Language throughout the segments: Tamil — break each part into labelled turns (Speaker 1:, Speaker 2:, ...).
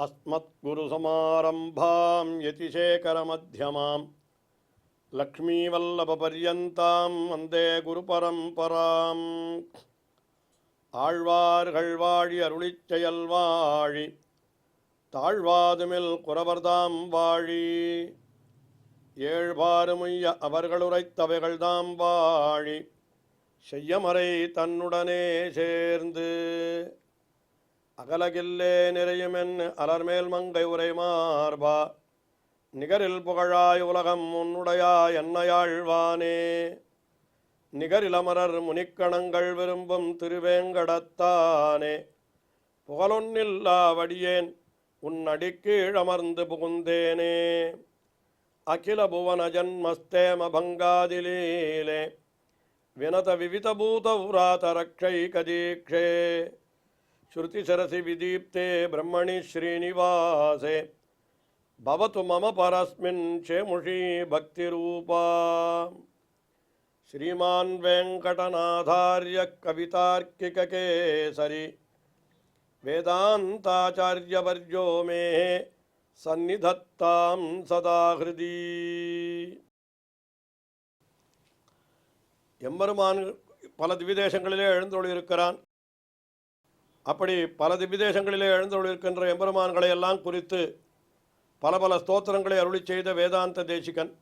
Speaker 1: अस्मद्गुरुसमारम्भां यतिशेखरमध्यमां लक्ष्मीवल्लभपर्यन्तां वन्दे गुरुपरम्पराम् ஆழ்வார்கள் வாழி அருளிச் செயல் வாழி தாழ்வாதுமில் குறவர்தாம் வாழி ஏழ்பாறுமுய்ய அவர்களுரைத்தவைகள்தாம் வாழி செய்யமறை தன்னுடனே சேர்ந்து அகலகில்லே நிறையுமென் அலர்மேல் மங்கை உரை மார்பா நிகரில் புகழாய் உலகம் உன்னுடையா என்னையாழ்வானே நிகரிலமரர் முனிக்கணங்கள் விரும்பும் திருவேங்கடத்தானே புகழொன்னில்லா வடியேன் உன் அடிக்கீழமர்ந்து புகுந்தேனே அகில புவன ஜன்மஸ்தேம பங்காதிலீலே வினத விவிதபூத உராத ரக்ஷைகதீக்ஷே ஸ்ருதிசரசி விதீப்தே பிரம்மணி ஸ்ரீனிவாசே பவது மம பரஸ்மின் சேமுஷி பக்திரூபா श्रीमान वेंकटनाथार्य कवितार्किककेसरी वेदांताचार्यवर्यो मे सन्निधत्तां सदा हृदि எம்பெருமான் பல திவ்யதேசங்களிலே எழுந்தொழியிருக்கிறான். அப்படி பல திவ்யதேசங்களிலே எழுந்தொழியிருக்கின்ற எம்பெருமான்களை எல்லாம் குறித்து பல பல ஸ்தோத்திரங்களை அருளி செய்த வேதாந்த தேசிகன்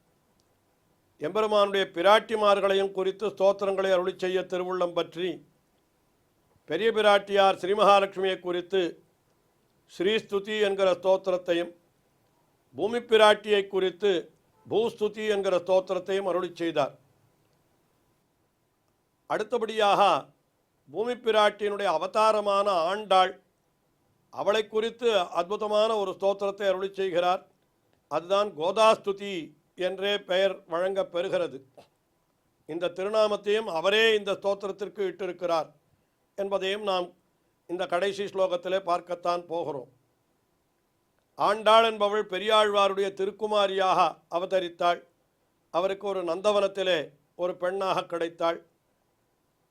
Speaker 1: எம்பெருமானுடைய பிராட்டிமார்களையும் குறித்து ஸ்தோத்திரங்களை அருளி செய்ய திருவுள்ளம் பற்றி பெரிய பிராட்டியார் ஸ்ரீ மகாலட்சுமியை குறித்து ஸ்ரீஸ்துதி என்கிற ஸ்தோத்திரத்தையும் பூமி பிராட்டியை குறித்து பூஸ்துதி என்கிற ஸ்தோத்திரத்தையும் அருளி செய்தார். அடுத்தபடியாக பூமி பிராட்டியினுடைய அவதாரமான ஆண்டாள், அவளை குறித்து அற்புதமான ஒரு ஸ்தோத்திரத்தை அருளி செய்கிறார். அதுதான் கோதாஸ்துதி என்றே பெயர் வழங்கப் பெறுகிறது. இந்த திருநாமத்தையும் அவரே இந்த ஸ்தோத்திரத்திற்கு இட்டிருக்கிறார் என்பதையும் நாம் இந்த கடைசி ஸ்லோகத்திலே பார்க்கத்தான் போகிறோம். ஆண்டாள் என்பவள் பெரியாழ்வாருடைய திருக்குமாரியாக அவதரித்தாள். அவருக்கு ஒரு நந்தவனத்திலே ஒரு பெண்ணாக கிடைத்தாள்.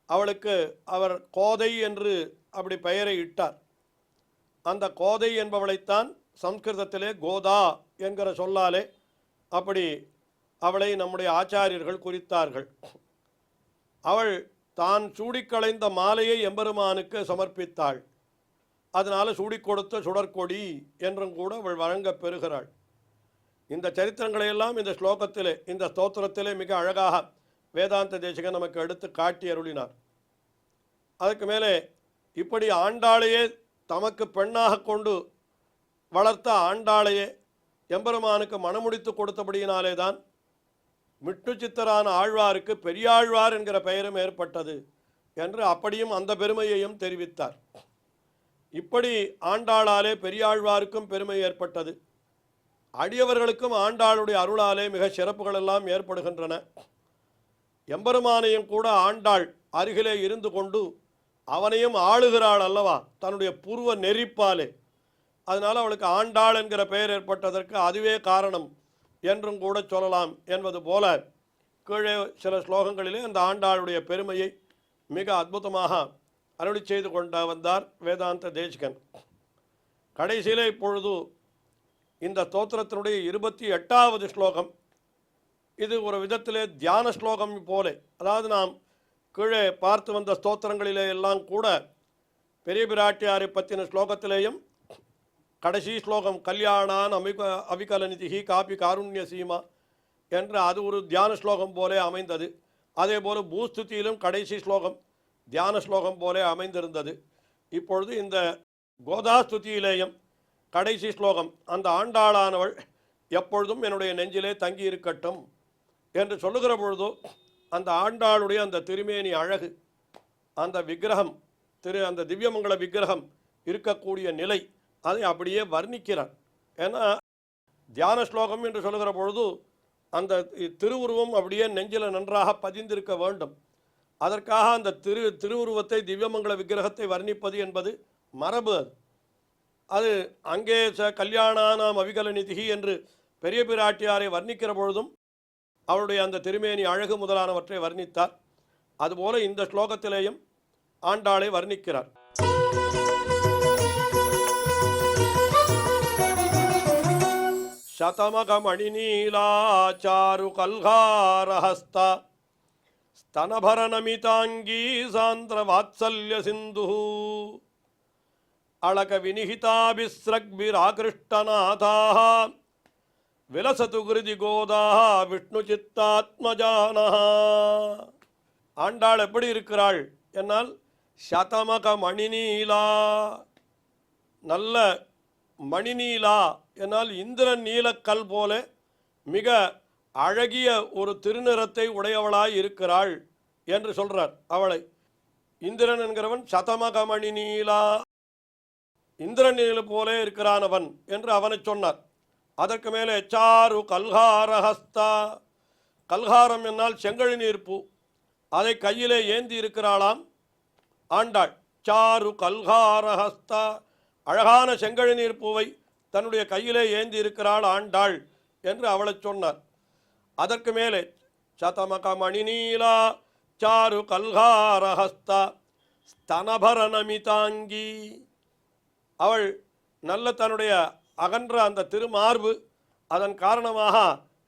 Speaker 1: அவளுக்கு அவர் கோதை என்று அப்படி பெயரை இட்டார். அந்த கோதை என்பவளைத்தான் சம்ஸ்கிருதத்திலே கோதா என்கிற சொல்லாலே அப்படி அவளை நம்முடைய ஆச்சாரியர்கள் குறித்தார்கள். அவள் தான் சூடிக்களைந்த மாலையை எம்பெருமானுக்கு சமர்ப்பித்தாள். அதனால் சூடி கொடுத்த சுடற்கொடி என்றும் கூட அவள் வழங்கப் பெறுகிறாள். இந்த சரித்திரங்களையெல்லாம் இந்த ஸ்லோகத்திலே, இந்த ஸ்தோத்திரத்திலே மிக அழகாக வேதாந்த தேசிகன் நமக்கு எடுத்து காட்டி அருளினார். அதுக்கு மேலே இப்படி ஆண்டாளையே தமக்கு பெண்ணாக கொண்டு வளர்த்த ஆண்டாளையே எம்பெருமானுக்கு மணமுடித்து கொடுத்தபடியினாலே தான் மிட்டு சித்தரான ஆழ்வாருக்கு பெரியாழ்வார் என்கிற பெயரும் ஏற்பட்டது என்று அப்படியும் அந்த பெருமையையும் தெரிவித்தார். இப்படி ஆண்டாளாலே பெரியாழ்வாருக்கும் பெருமை ஏற்பட்டது. அடியவர்களுக்கும் ஆண்டாளுடைய அருளாலே மிக சிறப்புகள் எல்லாம் ஏற்படுகின்றன. எம்பெருமானையும் கூட ஆண்டாள் அருகிலே இருந்து கொண்டு அவனையும் ஆளுகிறாள் அல்லவா, தன்னுடைய பூர்வ நெறிப்பாலே. அதனால் அவளுக்கு ஆண்டாள் என்கிற பெயர் ஏற்பட்டதற்கு அதுவே காரணம் என்றும் கூட சொல்லலாம் என்பது போல கீழே சில ஸ்லோகங்களிலே அந்த ஆண்டாளுடைய பெருமையை மிக அற்புதமாக அருளி செய்து கொண்டு வந்தார் வேதாந்த தேசிகன். கடைசியிலே இப்பொழுது இந்த ஸ்தோத்திரத்தினுடைய 28வது ஸ்லோகம். இது ஒரு விதத்திலே தியான ஸ்லோகம் போலே. அதாவது நாம் கீழே பார்த்து வந்த ஸ்தோத்திரங்களிலே எல்லாம் கூட பெரிய பிராட்டியாரை பற்றின ஸ்லோகத்திலேயும் கடைசி ஸ்லோகம் கல்யாணான் அவிகலநிதிகி காப்பி காருண்ய சீமா என்று அது ஒரு தியான ஸ்லோகம் போலே அமைந்தது. அதே போல் பூஸ்துதியிலும் கடைசி ஸ்லோகம் தியான ஸ்லோகம் போலே அமைந்திருந்தது. இப்பொழுது இந்த கோதாஸ்துதியிலேயும் கடைசி ஸ்லோகம் அந்த ஆண்டாளானவள் எப்பொழுதும் என்னுடைய நெஞ்சிலே தங்கி இருக்கட்டும் என்று சொல்லுகிற பொழுதோ அந்த ஆண்டாளுடைய அந்த திருமேனி அழகு, அந்த விக்கிரகம், அந்த திவ்யமங்கல விக்கிரகம் இருக்கக்கூடிய நிலை, அதை அப்படியே வர்ணிக்கிறார். ஏன்னா தியான ஸ்லோகம் என்று சொல்லுகிற பொழுது அந்த திருவுருவம் அப்படியே நெஞ்சில் நன்றாக பதிந்திருக்க வேண்டும். அதற்காக அந்த திருவுருவத்தை திவ்யமங்கல விக்கிரகத்தை வர்ணிப்பது என்பது மரபு. அது அங்கே கல்யாணானாம் அவிகலநிதிகி என்று பெரிய பிராட்டியாரை வர்ணிக்கிற பொழுதும் அவருடைய அந்த திருமேனி அழகு முதலானவற்றை வர்ணித்தார். அதுபோல இந்த ஸ்லோகத்திலேயும் ஆண்டாளை வர்ணிக்கிறார். ಶತಮಕಮಣಿನೀಲಾಚಾರು ಕಲ್ಹಾರಹಸ್ತ ಸ್ತನಭರನಮಿತಾಂಗೀ ಸಾಂದ್ರ ವಾತ್ಸಲ್ಯ ಸಿಂಧು ಅಳಕ ವಿನಿಹಿತಾಭಿಸ್ರಗ್ಭಿರಾಕೃಷ್ಟನಾಥಾ ವಿಲಸತು கிருதி கோதா விஷ்ணு சித்தாத்மஜானஹ. ஆண்டாள் எப்படி இருக்கிறாள் என்னால் சதமக மணிநீலா, நல்ல மணிநீலா என்னால் இந்திரன் நீலக்கல் போல மிக அழகிய ஒரு திருநிறத்தை உடையவளாய் இருக்கிறாள் என்று சொல்றார். அவளை இந்திரன் என்கிறவன் சதமக மணிநீலா, இந்திரன் நீல போலே இருக்கிறானவன் என்று அவனை சொன்னார். அதற்கு மேலே சாரு கல்ஹாரஹஸ்தா, கல்ஹாரம் என்னால் செங்கழி நீர்ப்பு, அதை கையிலே ஏந்தி இருக்கிறாளாம் ஆண்டாள். சாரு கல்ஹாரஹஸ்தா, அழகான செங்கழி நீர்ப்பூவை தன்னுடைய கையிலே ஏந்தி இருக்கிறாள் ஆண்டாள் என்று அவளை சொன்னார். அதற்கு மேலே சதமக மணிநீலா சாரு கல்ஹாரஹஸ்தா ஸ்தனபரநமிதாங்கி, அவள் நல்ல தன்னுடைய அகன்ற அந்த திருமார்பு, அதன் காரணமாக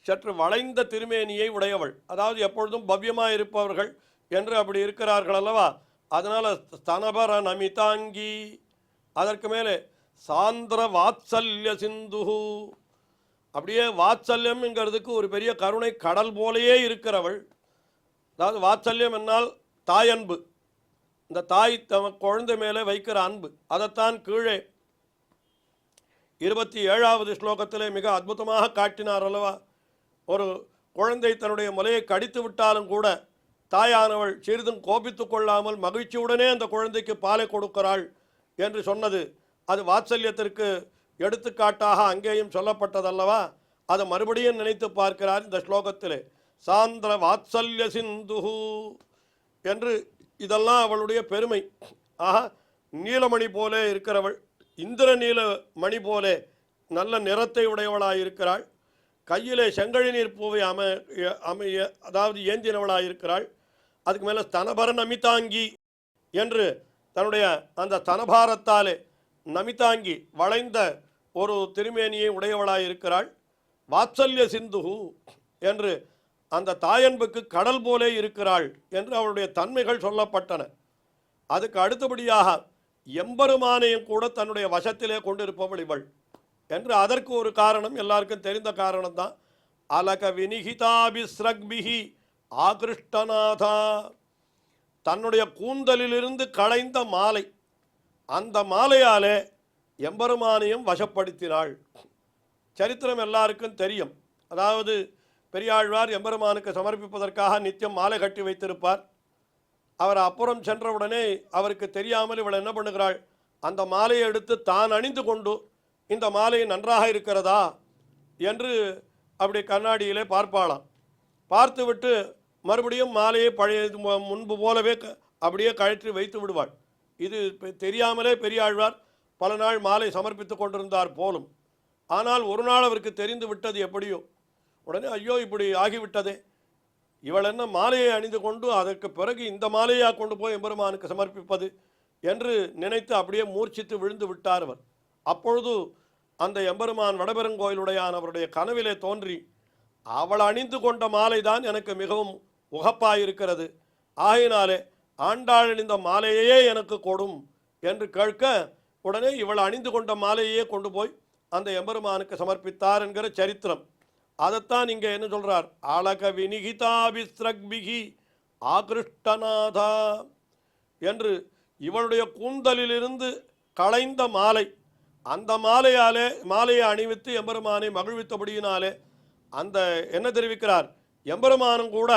Speaker 1: சற்று வளைந்த திருமேனியை உடையவள். அதாவது எப்பொழுதும் பவ்யமாக இருப்பவர்கள் என்று அப்படி இருக்கிறார்கள் அல்லவா, அதனால் ஸ்தனபர நமிதாங்கி. அதற்கு மேலே சாந்திர வாத்சல்ய சிந்து, அப்படியே வாத்சல்யம் என்கிறதுக்கு ஒரு பெரிய கருணை கடல் போலேயே இருக்கிறவள். அதாவது வாத்சல்யம் என்னால் தாயன்பு, இந்த தாய் தம குழந்தை மேலே வைக்கிற அன்பு, அதைத்தான் கீழே 27வது ஸ்லோகத்திலே மிக அற்புதமாக காட்டினார் அல்லவா. ஒரு குழந்தை தன்னுடைய முலையை கடித்து விட்டாலும் கூட தாயானவள் சிறிதும் கோபித்து கொள்ளாமல் மகிழ்ச்சியுடனே அந்த குழந்தைக்கு பாலை கொடுக்கிறாள் என்று சொன்னது அது வாத்சல்யத்திற்கு எடுத்துக்காட்டாக அங்கேயும் சொல்லப்பட்டதல்லவா. அதை மறுபடியும் நினைத்து பார்க்கிறார் இந்த ஸ்லோகத்திலே. சாந்திர வாத்சல்ய சிந்து என்று இதெல்லாம் அவளுடைய பெருமை. ஆக நீலமணி போலே இருக்கிறவள், இந்திர நீல மணி போலே நல்ல நிறத்தை உடையவளாக இருக்கிறாள். கையிலே செங்கழி நீர் பூவை அதாவது ஏந்தினவளாக இருக்கிறாள். அதுக்கு மேலே ஸ்தனபர நமிதாங்கி என்று தன்னுடைய அந்த ஸ்தனபாரத்தாலே நமிதாங்கி வளைந்த ஒரு திருமேனியை உடையவளாக இருக்கிறாள். வாத்சல்ய சிந்து என்று அந்த தாயன்புக்கு கடல் போலே இருக்கிறாள் என்று அவளுடைய தன்மைகள் சொல்லப்பட்டன. அதுக்கு அடுத்தபடியாக எம்பெருமானையும் கூட தன்னுடைய வசத்திலே கொண்டிருப்பவள் இவள் என்று அதற்கு ஒரு காரணம் எல்லாருக்கும் தெரிந்த காரணம்தான். அலக வினிகிதாபிஸ்ரக்பிஹி ஆகிருஷ்டநாதா, தன்னுடைய கூந்தலிலிருந்து களைந்த மாலை, அந்த மாலையாலே எம்பெருமானையும் வசப்படுத்தினாள். சரித்திரம் எல்லாருக்கும் தெரியும். அதாவது பெரியாழ்வார் எம்பெருமானுக்கு சமர்ப்பிப்பதற்காக நித்தியம் மாலை கட்டி வைத்திருப்பார். அவர் அப்புறம் சென்றவுடனே அவருக்கு தெரியாமல் இவள் என்ன பண்ணுகிறாள், அந்த மாலையை எடுத்து தான் அணிந்து கொண்டு இந்த மாலை நன்றாக இருக்கிறதா என்று அப்படி கண்ணாடியிலே பார்ப்பாளாம். பார்த்துவிட்டு மறுபடியும் மாலையை பழைய முன்பு போலவே அப்படியே கழற்றி வைத்து விடுவாள். இது தெரியாமலே பெரியாழ்வார் பல நாள் மாலை சமர்ப்பித்து கொண்டிருந்தார் போலும். ஆனால் ஒரு நாள் அவருக்கு தெரிந்து விட்டது எப்படியோ. உடனே ஐயோ இப்படி ஆகிவிட்டதே, இவள் என்ன மாலையை அணிந்து கொண்டு அதற்கு பிறகு இந்த மாலையாக கொண்டு போய் எம்பெருமானுக்கு சமர்ப்பிப்பது என்று நினைத்து அப்படியே மூர்ச்சித்து விழுந்து விட்டார் அவர். அப்பொழுது அந்த எம்பெருமான் வடபெருங்கோயிலுடையான் அவருடைய கனவிலே தோன்றி, அவள் அணிந்து கொண்ட மாலை தான் எனக்கு மிகவும் உகப்பாயிருக்கிறது, ஆகையினாலே ஆண்டாள் அணிந்த மாலையே எனக்கு கொடும் என்று கேட்க, உடனே இவள் அணிந்து கொண்ட மாலையே கொண்டு போய் அந்த எம்பெருமானுக்கு சமர்ப்பித்தார் என்கிற சரித்திரம். அதைத்தான் இங்கே என்ன சொல்றார், அழக வினிகிதாபிஸ்ரக்பிஹி ஆகிருஷ்டநாதா என்று இவளுடைய கூந்தலிலிருந்து களைந்த மாலை, அந்த மாலையை அணிவித்து எம்பெருமானை மகிழ்வித்தபடியினாலே அந்த என்ன தெரிவிக்கிறார், எம்பெருமானும் கூட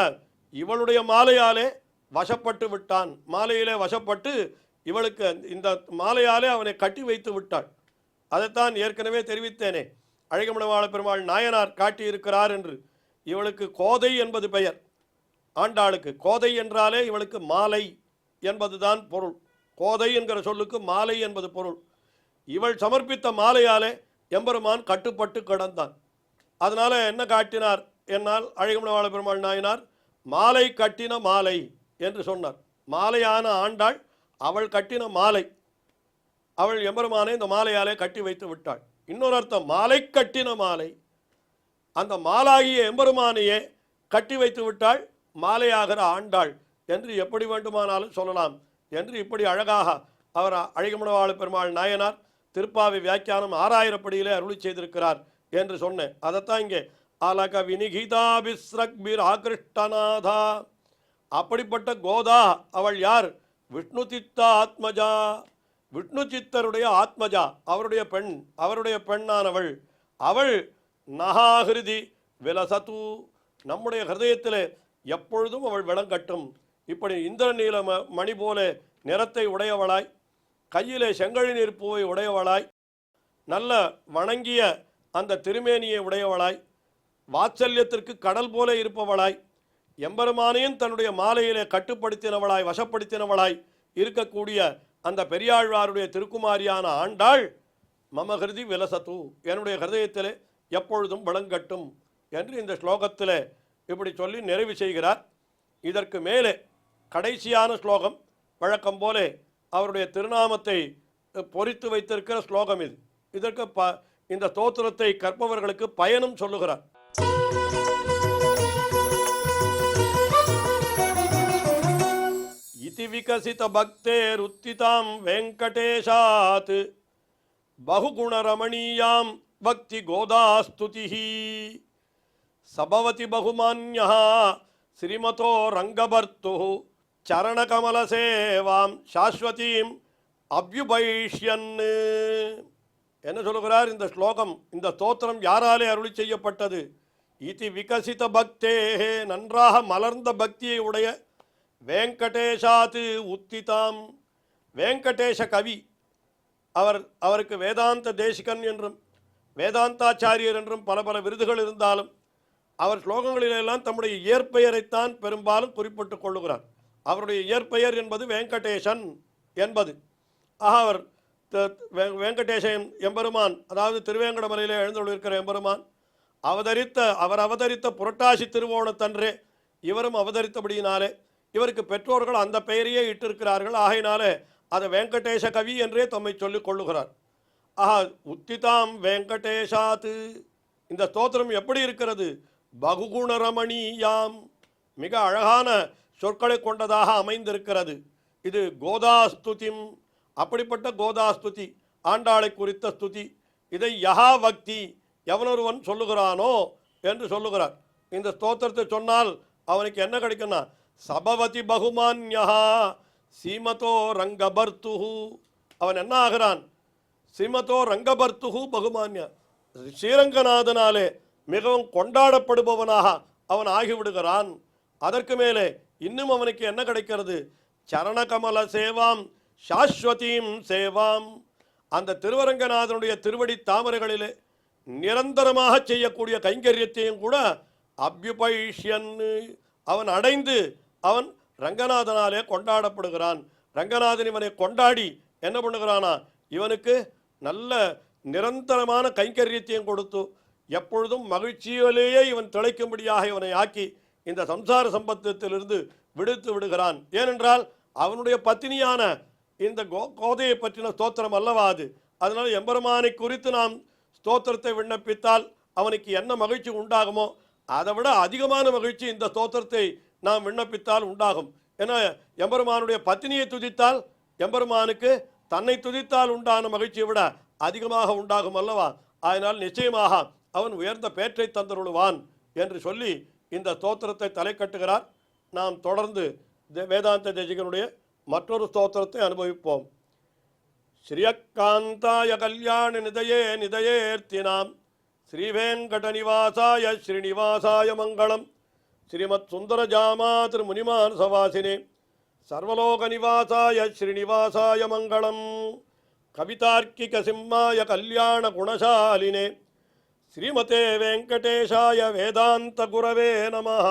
Speaker 1: இவளுடைய மாலையாலே வசப்பட்டு விட்டான். மாலையிலே வசப்பட்டு இவளுக்கு இந்த மாலையாலே அவனை கட்டி வைத்து விட்டாள். அதைத்தான் ஏற்கனவே தெரிவித்தேனே, அழகமணவாள பெருமாள் நாயனார் காட்டியிருக்கிறார் என்று. இவளுக்கு கோதை என்பது பெயர். ஆண்டாளுக்கு கோதை என்றாலே இவளுக்கு மாலை என்பதுதான் பொருள். கோதை என்கிற சொல்லுக்கு மாலை என்பது பொருள். இவள் சமர்ப்பித்த மாலையாலே எம்பெருமான் கட்டுப்பட்டு கிடந்தான். அதனால என்ன காட்டினார் என்னால் அழகமணவாள பெருமாள் நாயனார் மாலை கட்டின மாலை என்று சொன்னார். மாலையான ஆண்டாள் அவள் கட்டின மாலை, அவள் எம்பெருமானை இந்த மாலையாலே கட்டி வைத்து விட்டாள். இன்னொரு அர்த்தம் மாலை கட்டின மாலை அந்த மாலாகிய எம்பெருமானையே கட்டி வைத்து விட்டாள் மாலையாகிற ஆண்டாள் என்று எப்படி வேண்டுமானாலும் சொல்லலாம் என்று இப்படி அழகாக அவர் அழகிமணவாள பெருமாள் நாயனார் திருப்பாவை வியாக்கியானம் 6000படியிலே அருளி செய்திருக்கிறார் என்று சொன்னேன். அதைத்தான் இங்கே அலக வினிகிதாபிஸ்ரக்பிர் ஆகிருஷ்டநாதா, அப்படிப்பட்ட கோதா அவள் யார்? விஷ்ணு சித்தா ஆத்மஜா, விஷ்ணு சித்தருடைய ஆத்மஜா, அவருடைய பெண்ணானவள். அவள் நகாகிருதி விலசத்து, நம்முடைய ஹிருதயத்தில் எப்பொழுதும் அவள் விளங்கட்டும். இப்படி இந்திரநீல மணி போல நிறத்தை உடையவளாய், கையிலே செங்கழி நீர் பூவை உடையவளாய், நல்ல வணங்கிய அந்த திருமேனியை உடையவளாய், வாத்சல்யத்திற்கு கடல் போல இருப்பவளாய், எம்பெருமானையும் தன்னுடைய மாலையிலே கட்டுப்படுத்தினவளாய் வசப்படுத்தினவளாய் இருக்கக்கூடிய அந்த பெரியாழ்வாருடைய திருக்குமாரியான ஆண்டாள் மமகிருதி விலசத்து, என்னுடைய ஹிருதயத்திலே எப்பொழுதும் விளங்கட்டும் என்று இந்த ஸ்லோகத்தில் இப்படி சொல்லி நிறைவு செய்கிறார். இதற்கு மேலே கடைசியான ஸ்லோகம் வழக்கம் போல அவருடைய திருநாமத்தை பொறித்து வைத்திருக்கிற ஸ்லோகம் இது. இதற்கு இந்த ஸ்தோத்திரத்தை கற்பவர்களுக்கு பயனும் சொல்லுகிறார். இதி விகசித பக்தேர் உத்திதாம் வெங்கடேஷாத் பகுகுண ரமணீயாம் பக்தி கோதாஸ்துதிஹி சபவதி பகுமான்யஹ ஸ்ரீமதோ ரங்கபர்த்துஹு சரணகமல சேவாம் சாஸ்வதீம் அப்யுபைஷ்யன். என்ன சொல்லுகிறார் இந்த ஸ்லோகம்? இந்த ஸ்தோத்திரம் யாராலே அருளி செய்யப்பட்டது? இதி விகசித பக்தேஹே, நன்றாக மலர்ந்த பக்தியை உடைய, வெங்கடேஷாத்து உத்திதாம், வெங்கடேஷ கவி, அவருக்கு வேதாந்த தேசிகன் என்றும் வேதாந்தாச்சாரியர் என்றும் பல பல விருதுகள் இருந்தாலும் அவர் ஸ்லோகங்களிலெல்லாம் தம்முடைய இயற்பெயரைத்தான் பெரும்பாலும் குறிப்பிட்டு கொள்ளுகிறார். அவருடைய இயற்பெயர் என்பது வெங்கடேசன் என்பது. அவர் வெங்கடேசன் எம்பெருமான், அதாவது திருவேங்கடமலையிலே எழுந்துள்ளிருக்கிற எம்பெருமான் அவர் அவதரித்த புரட்டாசி திருவோணத்தன்றே இவரும் அவதரித்தபடியினாலே இவருக்கு பெற்றோர்கள் அந்த பெயரையே இட்டிருக்கிறார்கள். ஆகையினாலே அதை வெங்கடேச கவி என்றே தம்மை சொல்லிக் கொள்ளுகிறார். உத்திதாம் வெங்கடேஷாத்து. இந்த ஸ்தோத்திரம் எப்படி இருக்கிறது? பகுகுணரமணீயாம், மிக அழகான சொற்களை கொண்டதாக அமைந்திருக்கிறது. இது கோதாஸ்துதிம், அப்படிப்பட்ட கோதாஸ்துதி, ஆண்டாளை குறித்த ஸ்துதி. இதை யஹா பக்தி, எவனொருவன் சொல்லுகிறானோ என்று சொல்லுகிறார். இந்த ஸ்தோத்திரத்தை சொன்னால் அவனுக்கு என்ன கிடைக்கும்னா, சபவதி பகுமான்யஹா சீமதோ ரங்கபர்த்துஹு, அவன் என்ன ஆகிறான்? ஸ்ரீமதோ ரங்கபர்த்துஹு பகுமான்ய, ஸ்ரீரங்கநாதனாலே மிகவும் கொண்டாடப்படுபவனாக அவன் ஆகிவிடுகிறான். அதற்கு மேலே இன்னும் அவனுக்கு என்ன கிடைக்கிறது? சரணகமல சேவாம் சாஸ்வதீம் சேவாம், அந்த திருவரங்கநாதனுடைய திருவடி தாமரைகளிலே நிரந்தரமாக செய்யக்கூடிய கைங்கரியத்தையும் கூட அப்யுபைஷ்யன், அவன் அடைந்து அவன் ரங்கநாதனாலே கொண்டாடப்படுகிறான். ரங்கநாதன் இவனை கொண்டாடி என்ன பண்ணுகிறானா, இவனுக்கு நல்ல நிரந்தரமான கைங்கரியத்தையும் கொடுத்து எப்பொழுதும் மகிழ்ச்சியிலேயே இவன் திளைக்கும்படியாக இவனை ஆக்கி இந்த சம்சார சம்பந்தத்திலிருந்து விடுத்து விடுகிறான். ஏனென்றால் அவனுடைய பத்தினியான இந்த கோதையை பற்றின ஸ்தோத்திரம் அல்லவா அது. அதனால் எம்பெருமானை குறித்து நாம் ஸ்தோத்திரத்தை விண்ணப்பித்தால் அவனுக்கு என்ன மகிழ்ச்சி உண்டாகுமோ அதை விட அதிகமான மகிழ்ச்சி இந்த ஸ்தோத்திரத்தை நாம் விண்ணப்பித்தால் உண்டாகும். ஏன்னா எம்பெருமானுடைய பத்தினியை துதித்தால் எம்பெருமானுக்கு தன்னை துதித்தால் உண்டான மகிழ்ச்சியை விட அதிகமாக உண்டாகும் அல்லவா. அதனால் நிச்சயமாக அவன் உயர்ந்த பேற்றை தந்தருளுவான் என்று சொல்லி இந்த ஸ்தோத்திரத்தை தலை கட்டுகிறார். நாம் தொடர்ந்து வேதாந்த தேசிகனுடைய மற்றொரு ஸ்தோத்திரத்தை அனுபவிப்போம். ஸ்ரீயக்காந்தாய கல்யாண நிதயே நிதயேர்த்தினாம் ஸ்ரீவேங்கட நிவாசாய ஸ்ரீனிவாசாய மங்களம். ஸ்ரீமத் சுந்தரஜாமா திருமுனிமான் சவாசினே சர்வலோக நிவாசாய ஸ்ரீனிவாசாய மங்களம். கவிதார்க்கிக சிம்மாய கல்யாண குணசாலினே ஸ்ரீமதே வெங்கடேஷாய வேதாந்த குரவே நமஹ.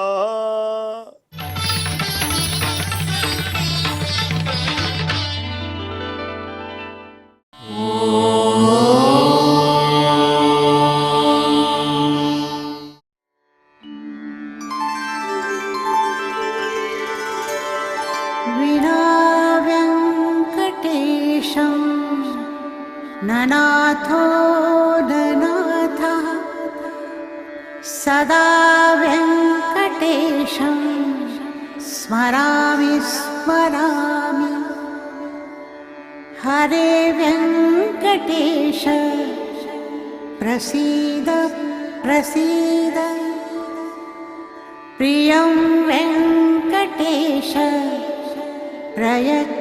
Speaker 2: ननाथो ननाथः सदा वेङ्कटेशं स्मरामि स्मरामि। हरे वेङ्कटेश प्रसीद प्रसीद। प्रियं वेङ्कटेश प्रयच्छ